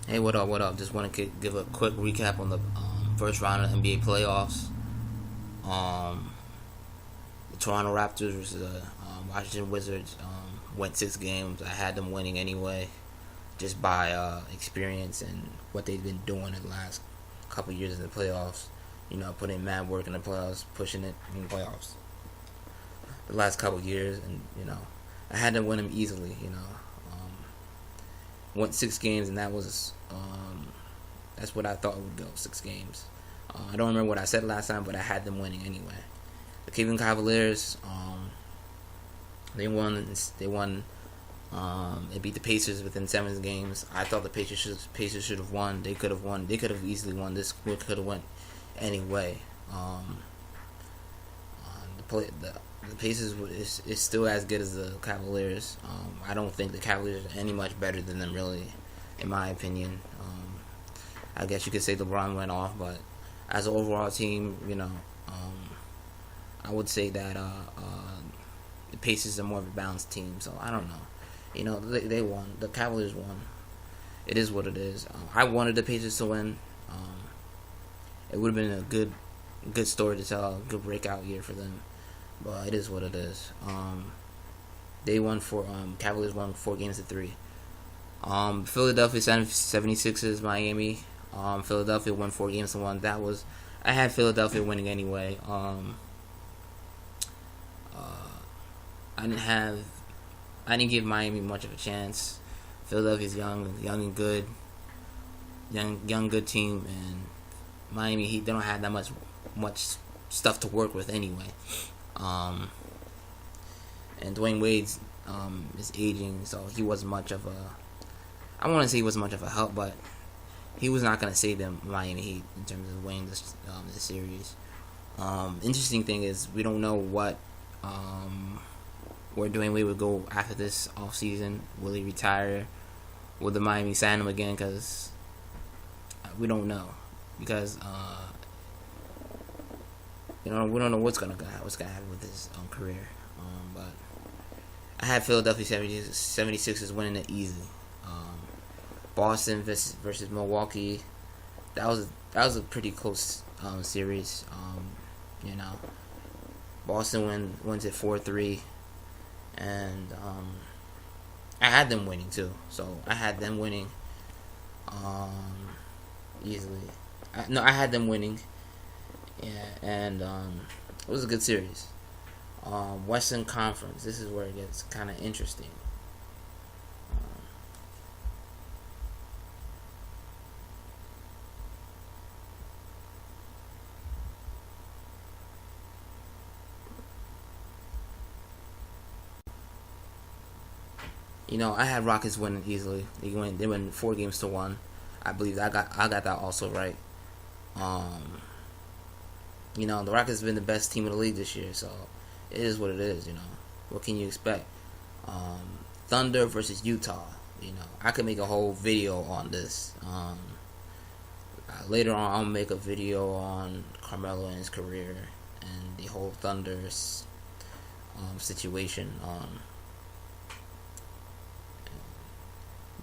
Hey, what up? What up? Just want to give a quick recap on the first round of NBA playoffs. Um, the Toronto Raptors versus the Washington Wizards went 6 games. I had them winning anyway, just by experience and what they've been doing in the last couple years in the playoffs. You know, putting mad work in the playoffs, pushing it in the playoffs. The last couple years, and I had them win them easily. Went 6 games, and that's what I thought would go 6 games. I don't remember what I said last time, but I had them winning anyway. The Cleveland Cavaliers, they won. They won. They beat the Pacers within 7 games. I thought the Pacers should have won. They could have won. They could have easily won. This could have went anyway. The Pacers is still as good as the Cavaliers. I don't think the Cavaliers are any much better than them, really, in my opinion. I guess you could say LeBron went off, but as an overall team, I would say that the Pacers are more of a balanced team. So I don't know. They won. The Cavaliers won. It is what it is. I wanted the Pacers to win. It would have been a good story to tell, a good breakout year for them. But it is what it is. They won Cavaliers won 4 games to 3. Philadelphia 76ers, Miami. Philadelphia won 4 games to 1. I had Philadelphia winning anyway. I didn't give Miami much of a chance. Philadelphia's young and good, young good team, and Miami Heat, they don't have that much stuff to work with anyway. And Dwayne Wade's is aging, so he wasn't much of a. I want to say he wasn't much of a help, but he was not going to save them Miami Heat in terms of winning this series. Interesting thing is we don't know what where Dwayne Wade would go after this offseason. Will he retire? Will the Miami sign him again? Because we don't know. Because we don't know what's gonna happen with his career. But I had Philadelphia 76ers winning it easily. Boston versus Milwaukee. That was a pretty close series. Boston wins it 4-3, and I had them winning too. So I had them winning easily. I had them winning. Yeah, and it was a good series. Western Conference. This is where it gets kind of interesting. I had Rockets winning easily. They win 4 games to 1. I believe I got that also right. The Rockets have been the best team in the league this year, so it is what it is. What can you expect? Thunder versus Utah. I could make a whole video on this. Later on, I'll make a video on Carmelo and his career and the whole Thunder's situation.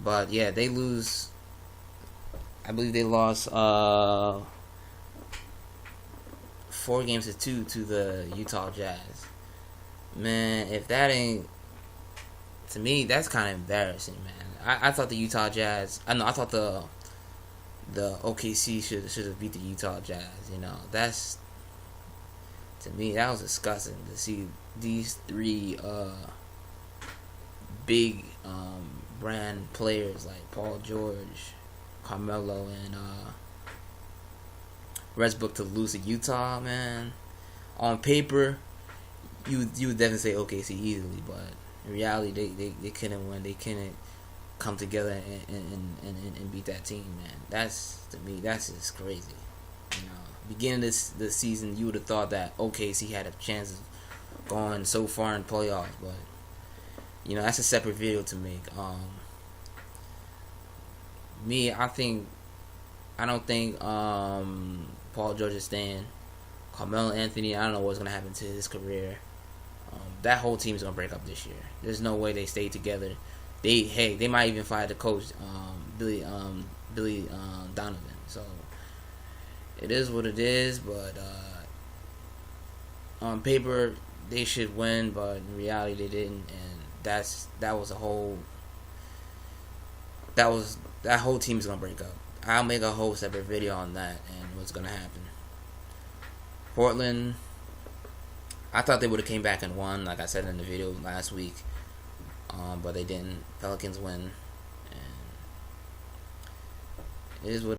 But yeah, they lose. I believe they lost 4 games to 2 to the Utah Jazz. Man, if that ain't, to me, that's kind of embarrassing, man. I thought the Utah Jazz. I thought the OKC should have beat the Utah Jazz. That's, to me, that was disgusting to see these three big brand players like Paul George, Carmelo, and Westbrook to lose to Utah, man. On paper, you would definitely say OKC easily, but in reality, they couldn't win. They couldn't come together and beat that team, man. To me, that's just crazy. Beginning the season, you would have thought that OKC had a chance of going so far in playoffs, but that's a separate video to make. I don't think Paul George is staying. Carmelo Anthony, I don't know what's gonna happen to his career. That whole team's gonna break up this year. There's no way they stay together. They might even fire the coach, Billy Donovan. So it is what it is. But on paper they should win, but in reality they didn't, and that whole team is gonna break up. I'll make a whole separate video on that and what's gonna happen. Portland, I thought they would have came back and won, like I said in the video last week, but they didn't. Pelicans win, and it is what